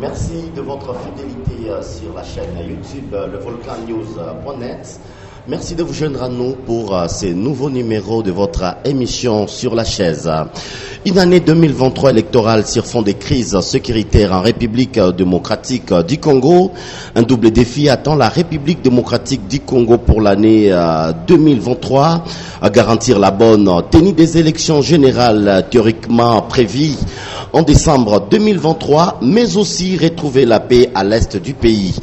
Merci de votre fidélité sur la chaîne YouTube levolcannews.net. Merci de vous joindre à nous pour ces nouveaux numéros de votre émission Sur la chaise. Une année 2023 électorale sur fond des crises sécuritaires en République démocratique du Congo. Un double défi attend la République démocratique du Congo pour l'année 2023. À garantir la bonne tenue des élections générales théoriquement prévues en décembre 2023, mais aussi retrouver la paix à l'est du pays.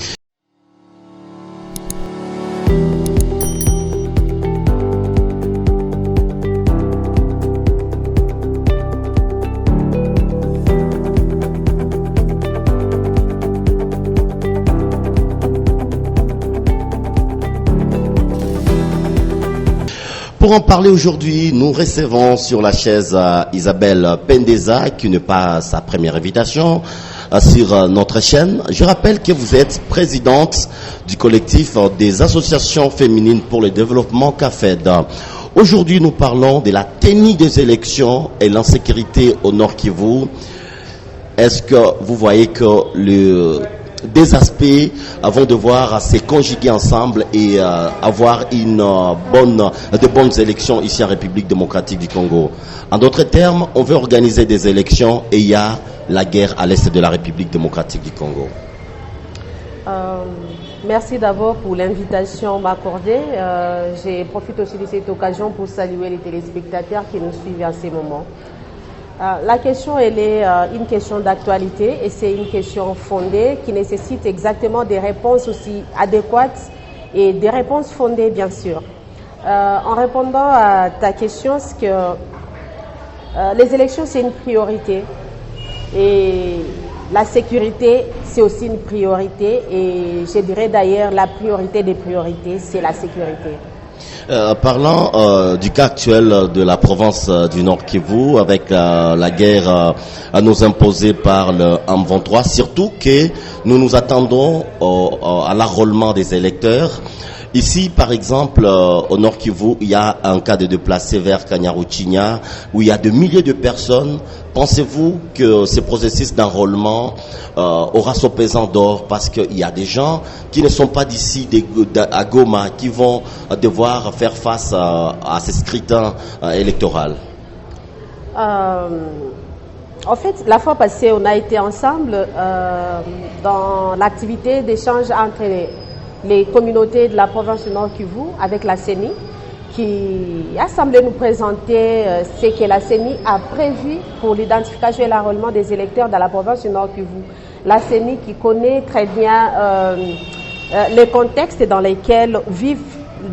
Pour en parler aujourd'hui, nous recevons sur la chaise Isabelle Pendeza, qui n'est pas sa première invitation sur notre chaîne. Je rappelle que vous êtes présidente du collectif des associations féminines pour le développement CAFED. Aujourd'hui, nous parlons de la tenue des élections et l'insécurité au Nord Kivu. Est-ce que vous voyez que des aspects vont devoir se conjuguer ensemble et avoir de bonnes élections ici en République démocratique du Congo? En d'autres termes, on veut organiser des élections et il y a la guerre à l'est de la République démocratique du Congo. Merci d'abord pour l'invitation m'accordée. Je profite aussi de cette occasion pour saluer les téléspectateurs qui nous suivent à ces moments. La question, elle est une question d'actualité et c'est une question fondée qui nécessite exactement des réponses aussi adéquates et des réponses fondées, bien sûr. En répondant à ta question, c'est que les élections, c'est une priorité et la sécurité, c'est aussi une priorité et je dirais d'ailleurs la priorité des priorités, c'est la sécurité. Parlant du cas actuel de la province du Nord Kivu avec la guerre à nous imposer par le M23, surtout que nous nous attendons à l'enrôlement des électeurs. Ici, par exemple, au Nord Kivu, il y a un cas de déplacés vers Kanyaruchinya où il y a des milliers de personnes. Pensez-vous que ce processus d'enrôlement aura son pesant d'or parce qu'il y a des gens qui ne sont pas d'ici, à Goma, qui vont devoir faire face à ces scrutins électoraux? En fait, la fois passée, on a été ensemble dans l'activité d'échange entre les communautés de la province du Nord Kivu avec la CENI, qui a semblé nous présenter ce que la CENI a prévu pour l'identification et l'enrôlement des électeurs dans la province du Nord Kivu. La CENI qui connaît très bien les contextes dans lesquels vivent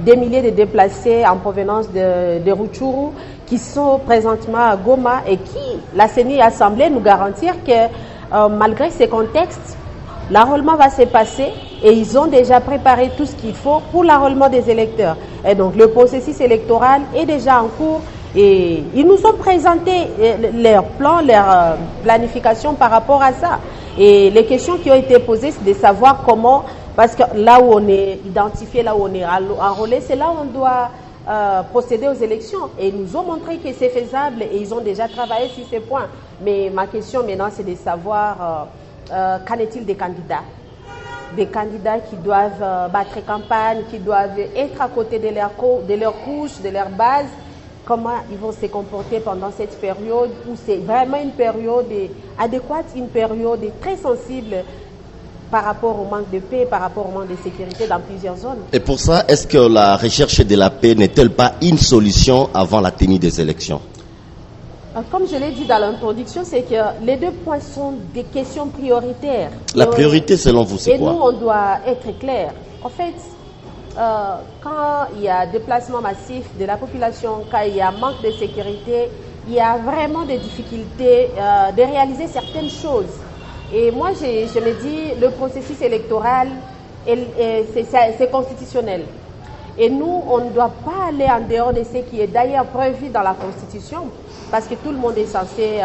des milliers de déplacés en provenance de Rutshuru qui sont présentement à Goma et qui, la CENI a semblé nous garantir que malgré ces contextes, l'enrôlement va se passer et ils ont déjà préparé tout ce qu'il faut pour l'enrôlement des électeurs. Et donc le processus électoral est déjà en cours et ils nous ont présenté leur plan, leur planification par rapport à ça. Et les questions qui ont été posées, c'est de savoir comment, parce que là où on est identifié, là où on est enrôlé, c'est là où on doit procéder aux élections. Et ils nous ont montré que c'est faisable et ils ont déjà travaillé sur ces points. Mais ma question maintenant, c'est de savoir qu'en est-il des candidats? Des candidats qui doivent battre campagne, qui doivent être à côté de leur couche, de leur base. Comment ils vont se comporter pendant cette période où c'est vraiment une période adéquate, une période très sensible par rapport au manque de paix, par rapport au manque de sécurité dans plusieurs zones. Et pour ça, est-ce que la recherche de la paix n'est-elle pas une solution avant la tenue des élections? Comme je l'ai dit dans l'introduction, c'est que les deux points sont des questions prioritaires. La priorité, selon vous, c'est quoi? Et nous, on doit être clair. En fait, quand il y a déplacement massif de la population, quand il y a manque de sécurité, il y a vraiment des difficultés de réaliser certaines choses. Et moi, je me dis, le processus électoral, c'est constitutionnel. Et nous, on ne doit pas aller en dehors de ce qui est d'ailleurs prévu dans la Constitution, parce que tout le monde est censé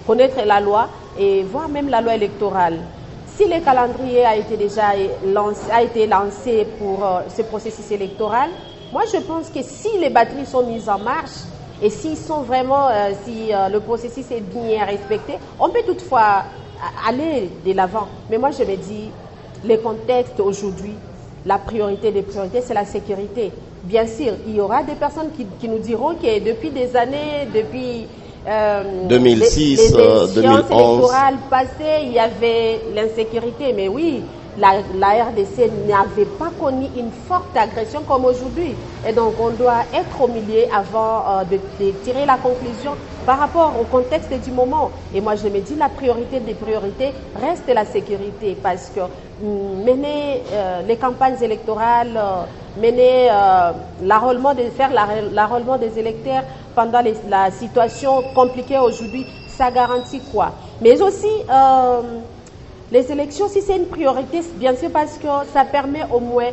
connaître la loi et voir même la loi électorale. Si le calendrier a été lancé pour ce processus électoral, moi je pense que si les batteries sont mises en marche et s'ils sont vraiment, si le processus est bien respecté, on peut toutefois aller de l'avant. Mais moi, je me dis, les contextes aujourd'hui, la priorité des priorités, c'est la sécurité. Bien sûr, il y aura des personnes qui nous diront que depuis des années, depuis 2006, les échéances 2011. électorales passées, il y avait l'insécurité. Mais oui, la RDC n'avait pas connu une forte agression comme aujourd'hui. Et donc, on doit être au milieu avant de tirer la conclusion par rapport au contexte du moment. Et moi, je me dis, la priorité des priorités reste la sécurité parce que mener les campagnes électorales, faire l'enrôlement des électeurs pendant la situation compliquée aujourd'hui, ça garantit quoi? Mais aussi, les élections, si c'est une priorité, bien sûr, parce que ça permet au moins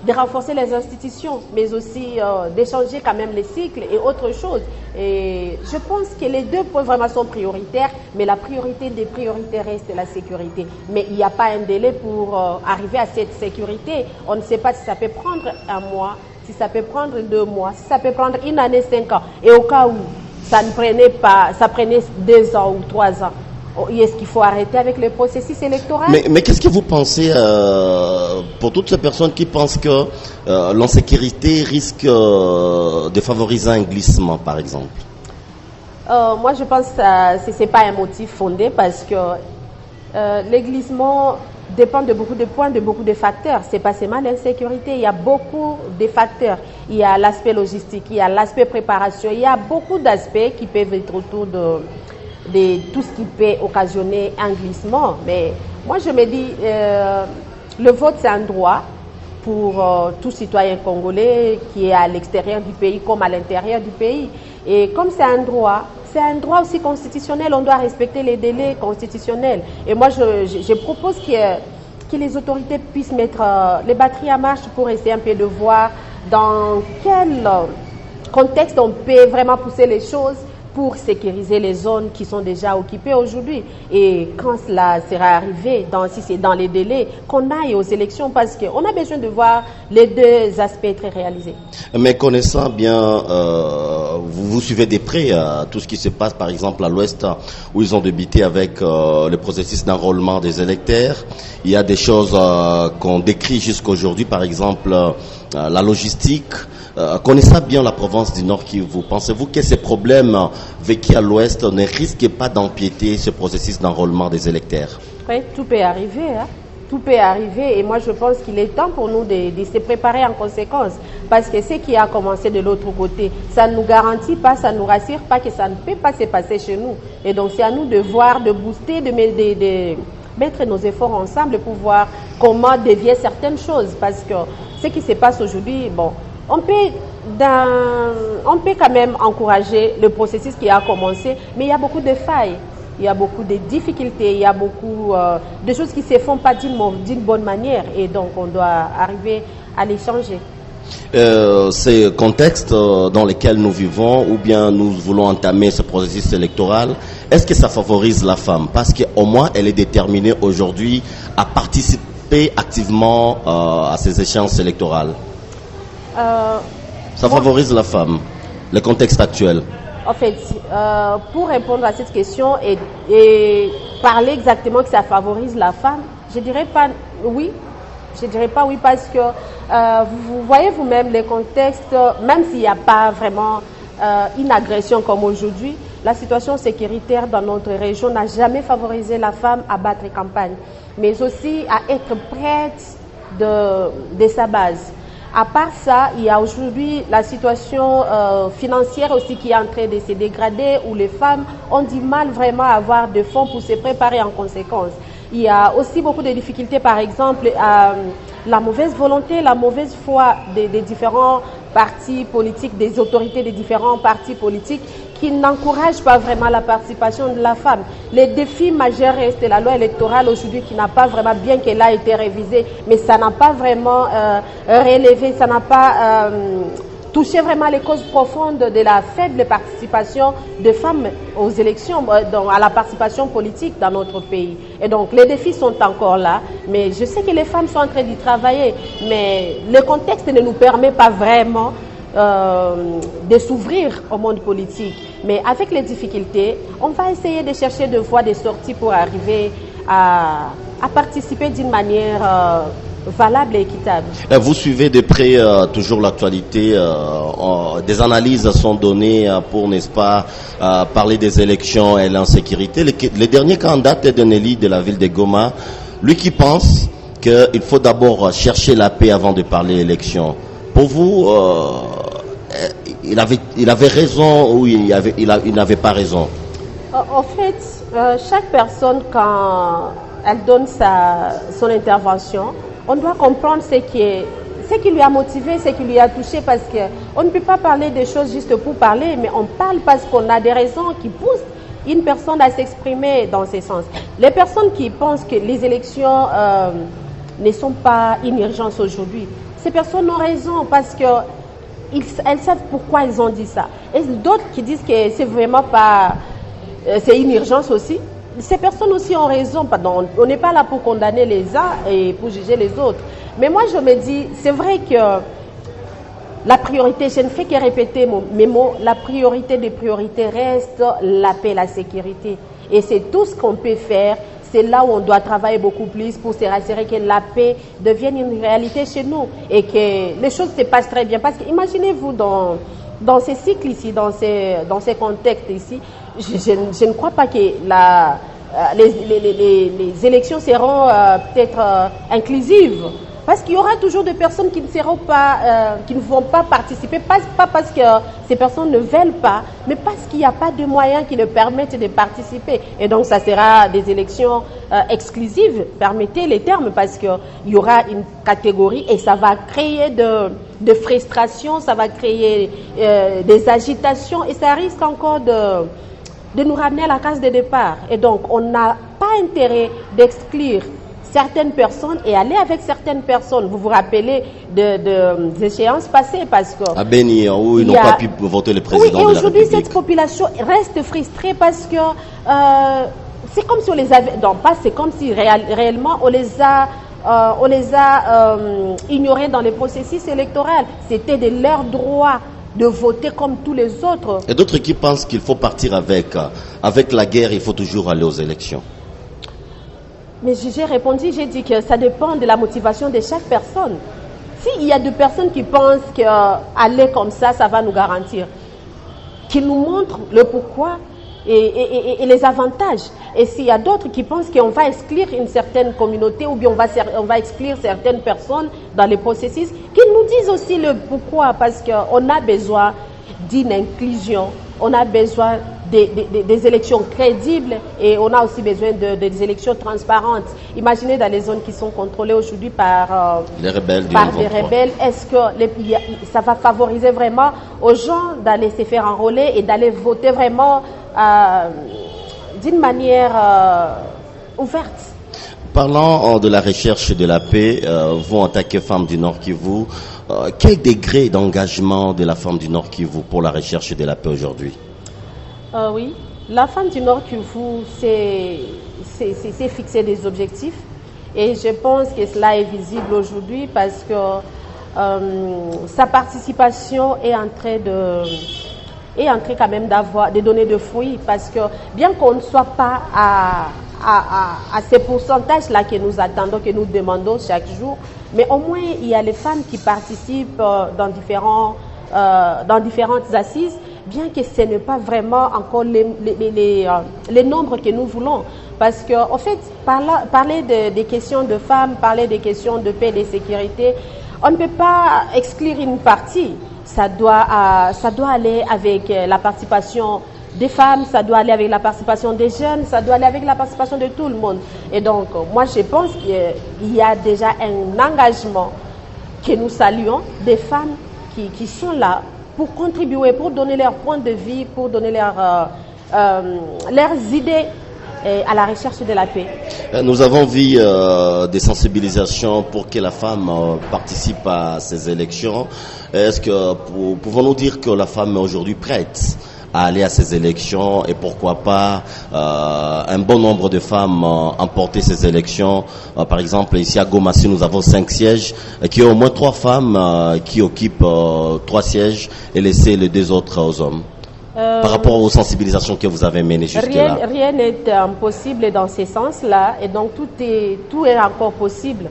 de renforcer les institutions, mais aussi d'échanger quand même les cycles et autre chose. Et je pense que les deux points vraiment sont prioritaires, mais la priorité des priorités reste la sécurité. Mais il n'y a pas un délai pour arriver à cette sécurité. On ne sait pas si ça peut prendre un mois, si ça peut prendre 2 mois, si ça peut prendre 1 année, 5 ans. Et au cas où ça prenait 2 ans ou 3 ans. Est-ce qu'il faut arrêter avec le processus électoral? Mais qu'est-ce que vous pensez pour toutes ces personnes qui pensent que l'insécurité risque de favoriser un glissement, par exemple? Moi, je pense que ce n'est pas un motif fondé parce que les glissements dépendent de beaucoup de points, de beaucoup de facteurs. Ce n'est pas seulement l'insécurité, il y a beaucoup de facteurs. Il y a l'aspect logistique, il y a l'aspect préparation, il y a beaucoup d'aspects qui peuvent être autour de tout ce qui peut occasionner un glissement. Mais moi, je me dis, le vote, c'est un droit pour tout citoyen congolais qui est à l'extérieur du pays comme à l'intérieur du pays. Et comme c'est un droit aussi constitutionnel, on doit respecter les délais constitutionnels. Et moi, je propose que les autorités puissent mettre les batteries en marche pour essayer un peu de voir dans quel contexte on peut vraiment pousser les choses pour sécuriser les zones qui sont déjà occupées aujourd'hui. Et quand cela sera arrivé, si c'est dans les délais, qu'on aille aux élections parce qu'on a besoin de voir les deux aspects très réalisés. Mais connaissant bien, vous suivez de près tout ce qui se passe par exemple à l'Ouest où ils ont débuté avec le processus d'enrôlement des électeurs. Il y a des choses qu'on décrit jusqu'aujourd'hui, par exemple la logistique. Connaissant bien la province du Nord Kivu, pensez-vous que ces problèmes vécus à l'Ouest ne risquent pas d'empiéter ce processus d'enrôlement des électeurs? Oui, tout peut arriver. Tout peut arriver et moi je pense qu'il est temps pour nous de se préparer en conséquence parce que ce qui a commencé de l'autre côté, ça ne nous garantit pas, ça ne nous rassure pas que ça ne peut pas se passer chez nous. Et donc c'est à nous de voir, de booster, de mettre nos efforts ensemble pour voir comment dévier certaines choses parce que ce qui se passe aujourd'hui, bon, on peut quand même encourager le processus qui a commencé, mais il y a beaucoup de failles, il y a beaucoup de difficultés, il y a beaucoup de choses qui ne se font pas d'une bonne manière et donc on doit arriver à les changer. Ces contextes dans lesquels nous vivons ou bien nous voulons entamer ce processus électoral, est-ce que ça favorise la femme? Parce qu'au moins elle est déterminée aujourd'hui à participer activement à ces échéances électorales. Ça favorise la femme, le contexte actuel. En fait, pour répondre à cette question et parler exactement que ça favorise la femme, je dirais pas oui. Je dirais pas oui parce que vous voyez vous-même les contextes, même s'il n'y a pas vraiment une agression comme aujourd'hui, la situation sécuritaire dans notre région n'a jamais favorisé la femme à battre campagne, mais aussi à être prête de sa base. À part ça, il y a aujourd'hui la situation financière aussi qui est en train de se dégrader où les femmes ont du mal vraiment à avoir de fonds pour se préparer en conséquence. Il y a aussi beaucoup de difficultés, par exemple, la mauvaise volonté, la mauvaise foi des différents partis politiques, des autorités des différents partis politiques qui n'encouragent pas vraiment la participation de la femme. Les défis majeurs restent la loi électorale aujourd'hui qui n'a pas vraiment, bien qu'elle a été révisée, mais ça n'a pas vraiment relevé, ça n'a pas touché vraiment les causes profondes de la faible participation des femmes aux élections, à la participation politique dans notre pays. Et donc les défis sont encore là, mais je sais que les femmes sont en train d'y travailler, mais le contexte ne nous permet pas vraiment de s'ouvrir au monde politique. Mais avec les difficultés, on va essayer de chercher de voies de sortie pour arriver à participer d'une manière valable et équitable. Vous suivez de près toujours l'actualité. Des analyses sont données pour, n'est-ce pas, parler des élections et l'insécurité. Le dernier candidat de Nelly de la ville de Goma, lui qui pense qu'il faut d'abord chercher la paix avant de parler élections. Pour vous, il avait raison ou il n'avait pas raison? En fait, chaque personne, quand elle donne son intervention, on doit comprendre ce qui lui a motivé, ce qui lui a touché, parce qu'on ne peut pas parler des choses juste pour parler, mais on parle parce qu'on a des raisons qui poussent une personne à s'exprimer dans ce sens. Les personnes qui pensent que les élections ne sont pas une urgence aujourd'hui, ces personnes ont raison parce qu'elles savent pourquoi elles ont dit ça. Et d'autres qui disent que c'est vraiment pas, c'est une urgence aussi. Ces personnes aussi ont raison. Pardon, on n'est pas là pour condamner les uns et pour juger les autres. Mais moi je me dis, c'est vrai que la priorité, je ne fais que répéter mes mots, la priorité des priorités reste la paix, la sécurité. Et c'est tout ce qu'on peut faire. C'est là où on doit travailler beaucoup plus pour se rassurer que la paix devienne une réalité chez nous et que les choses se passent très bien. Parce que imaginez-vous dans ces cycles ici, dans ces contextes ici, je ne crois pas que les élections seront peut-être inclusives. Parce qu'il y aura toujours des personnes qui ne vont pas participer, pas parce que ces personnes ne veulent pas, mais parce qu'il n'y a pas de moyens qui leur permettent de participer. Et donc, ça sera des élections exclusives, permettez les termes, parce qu'il y aura une catégorie et ça va créer de frustration, ça va créer des agitations et ça risque encore de nous ramener à la case de départ. Et donc, on n'a pas intérêt d'exclure certaines personnes et aller avec certaines personnes. Vous vous rappelez des échéances passées parce que à Béni, où ils n'ont pas pu voter le président de la République. Et aujourd'hui, cette population reste frustrée parce que c'est comme si on les avait... Non, pas c'est comme si réellement on les a ignorés dans le processus électoral. C'était de leur droit de voter comme tous les autres. Et d'autres qui pensent qu'il faut partir avec la guerre, il faut toujours aller aux élections. Mais j'ai répondu, j'ai dit que ça dépend de la motivation de chaque personne. S'il y a des personnes qui pensent qu'aller comme ça va nous garantir, qu'ils nous montrent le pourquoi et les avantages. Et s'il y a d'autres qui pensent qu'on va exclure une certaine communauté ou bien on va exclure certaines personnes dans le processus, qu'ils nous disent aussi le pourquoi, parce qu'on a besoin d'une inclusion, on a besoin des élections crédibles et on a aussi besoin des élections transparentes. Imaginez dans les zones qui sont contrôlées aujourd'hui par les rebelles. Est-ce que ça va favoriser vraiment aux gens d'aller se faire enrôler et d'aller voter vraiment d'une manière ouverte? Parlant de la recherche de la paix, vous en tant que femme du Nord Kivu, quel degré d'engagement de la femme du Nord Kivu pour la recherche de la paix aujourd'hui? Oui, la femme du Nord Kivu s'est fixé des objectifs et je pense que cela est visible aujourd'hui parce que sa participation est en train quand même de donner de fruits, parce que bien qu'on ne soit pas à ces pourcentages-là que nous attendons, que nous demandons chaque jour, mais au moins il y a les femmes qui participent dans différentes assises, bien que ce n'est pas vraiment encore les nombres que nous voulons. Parce qu'en fait, parler des questions de femmes, parler des questions de paix et de sécurité, on ne peut pas exclure une partie. Ça doit aller avec la participation des femmes, ça doit aller avec la participation des jeunes, ça doit aller avec la participation de tout le monde. Et donc, moi, je pense qu'il y a déjà un engagement que nous saluons des femmes qui sont là pour contribuer, pour donner leur point de vue, pour donner leurs idées à la recherche de la paix. Nous avons vu des sensibilisations pour que la femme participe à ces élections. Est-ce que pouvons-nous dire que la femme est aujourd'hui prête à aller à ces élections et pourquoi pas un bon nombre de femmes emporter ces élections. Par exemple, ici à Gomassi, nous avons 5 sièges, qui ont au moins 3 femmes qui occupent 3 sièges et laisser les 2 autres aux hommes. Par rapport aux sensibilisations que vous avez menées jusque-là. Rien n'est impossible dans ces sens-là, et donc tout est encore possible.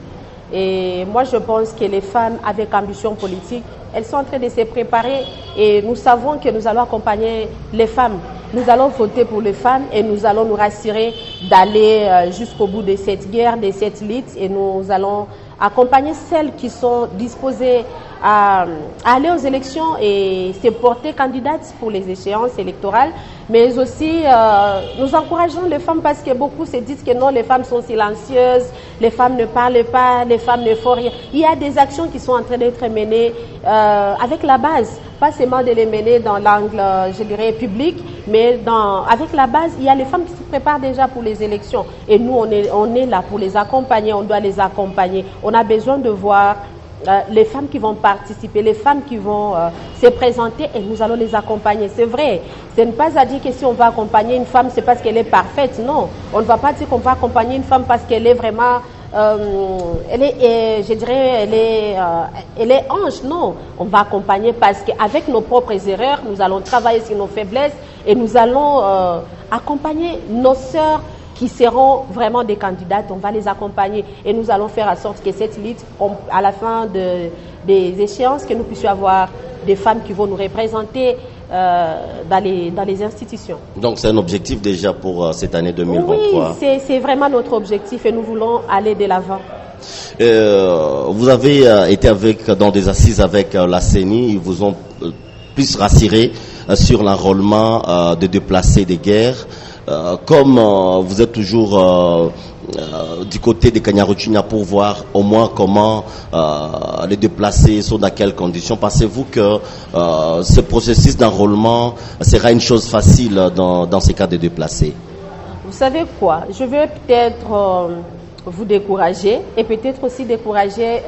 Et moi, je pense que les femmes avec ambition politique, elles sont en train de se préparer et nous savons que nous allons accompagner les femmes. Nous allons voter pour les femmes et nous allons nous rassurer d'aller jusqu'au bout de cette guerre, de cette lutte, et nous allons accompagner celles qui sont disposées à aller aux élections et se porter candidates pour les échéances électorales, mais aussi nous encourageons les femmes parce que beaucoup se disent que non, les femmes sont silencieuses, les femmes ne parlent pas, les femmes ne font rien. Il y a des actions qui sont en train d'être menées avec la base, pas seulement de les mener dans l'angle, je dirais, public, mais avec la base, il y a les femmes qui se préparent déjà pour les élections et nous, on est là pour les accompagner, on doit les accompagner. On a besoin de voir les femmes qui vont participer, les femmes qui vont se présenter et nous allons les accompagner. C'est vrai, ce n'est pas à dire que si on va accompagner une femme, c'est parce qu'elle est parfaite. Non, on ne va pas dire qu'on va accompagner une femme parce qu'elle est vraiment, elle est ange. Non, on va accompagner parce qu'avec nos propres erreurs, nous allons travailler sur nos faiblesses et nous allons accompagner nos sœurs qui seront vraiment des candidates. On va les accompagner et nous allons faire en sorte que cette lutte, à la fin des échéances, que nous puissions avoir des femmes qui vont nous représenter dans les institutions. Donc c'est un objectif déjà pour cette année 2023. Oui, c'est vraiment notre objectif et nous voulons aller de l'avant. Vous avez été dans des assises avec la CENI, ils vous ont plus rassuré sur l'enrôlement de déplacés de guerre. Comme vous êtes toujours du côté de Kanyaruchinya pour voir au moins comment les déplacés sont dans quelles conditions, pensez-vous que ce processus d'enrôlement sera une chose facile dans ces cas de déplacés? Vous savez quoi? Je veux peut-être vous décourager et peut-être aussi décourager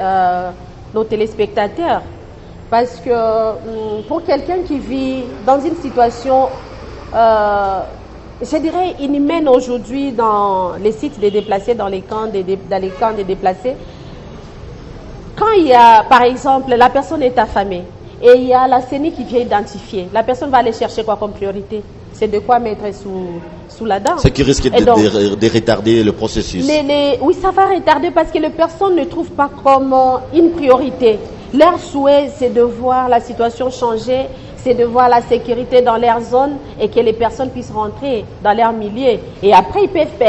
nos téléspectateurs. Parce que pour quelqu'un qui vit dans une situation je dirais inhumaine aujourd'hui dans les sites des déplacés, dans les camps des déplacés, quand il y a, par exemple, la personne est affamée et il y a la CENI qui vient identifier, la personne va aller chercher quoi comme priorité? C'est de quoi mettre sous la dent. Ce qui risque de retarder le processus. Oui, ça va retarder parce que les personnes ne trouvent pas comme une priorité. Leur souhait, c'est de voir la situation changer, c'est de voir la sécurité dans leur zone et que les personnes puissent rentrer dans leur milieu. Et après,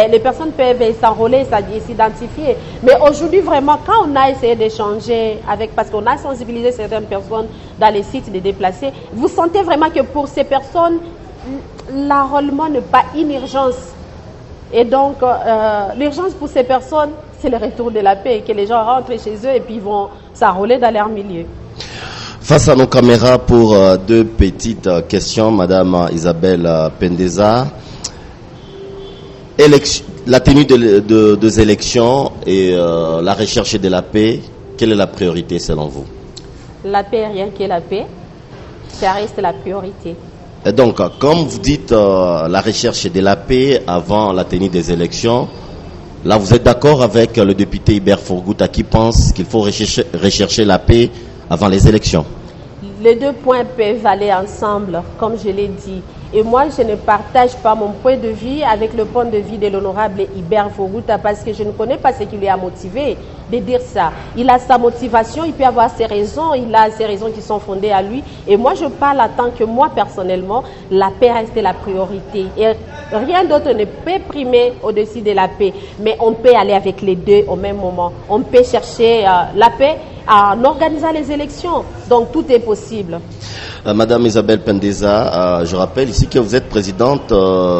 les personnes peuvent s'enrôler, s'identifier. Mais aujourd'hui, vraiment, quand on a essayé d'échanger parce qu'on a sensibilisé certaines personnes dans les sites des déplacés, vous sentez vraiment que pour ces personnes, l'enrôlement n'est pas une urgence. Et donc, l'urgence pour ces personnes, c'est le retour de la paix, que les gens rentrent chez eux et puis ils vont s'enrôler dans leur milieu. Face à nos caméras pour 2 petites questions, Madame Isabelle Pendeza. La tenue des élections et la recherche de la paix, quelle est la priorité selon vous? La paix, rien que la paix, ça reste la priorité. Et donc, comme vous dites la recherche de la paix avant la tenue des élections, là vous êtes d'accord avec le député Hubert Fourgouta qui pense qu'il faut rechercher la paix avant les élections? Les 2 points peuvent aller ensemble, comme je l'ai dit. Et moi, je ne partage pas mon point de vue avec le point de vue de l'honorable Hubert Fourgouta parce que je ne connais pas ce qui lui a motivé de dire ça. Il a sa motivation, il peut avoir ses raisons, il a ses raisons qui sont fondées à lui. Et moi, je parle en tant que moi, personnellement, la paix reste la priorité. Et rien d'autre ne peut primer au-dessus de la paix. Mais on peut aller avec les 2 au même moment. On peut chercher la paix en organisant les élections. Donc, tout est possible. Madame Isabelle Pendeza, je rappelle ici que vous êtes présidente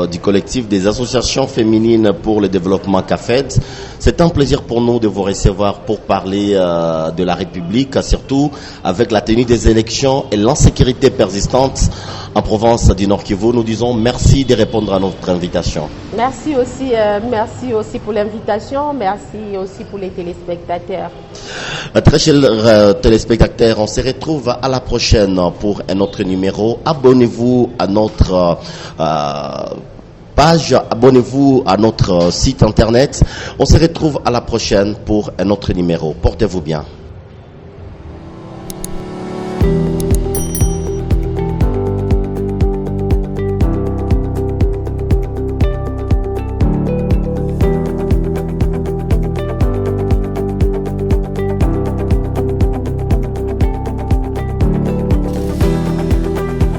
du collectif des associations féminines pour le développement CAFED. C'est un plaisir pour nous de vous recevoir pour parler de la République, surtout avec la tenue des élections et l'insécurité persistante en province du Nord Kivu. Nous disons merci de répondre à notre invitation. Merci aussi pour l'invitation, merci aussi pour les téléspectateurs. Très chers téléspectateurs, on se retrouve à la prochaine pour un autre numéro. Abonnez-vous à notre page, abonnez-vous à notre site internet. On se retrouve à la prochaine pour un autre numéro. Portez-vous bien.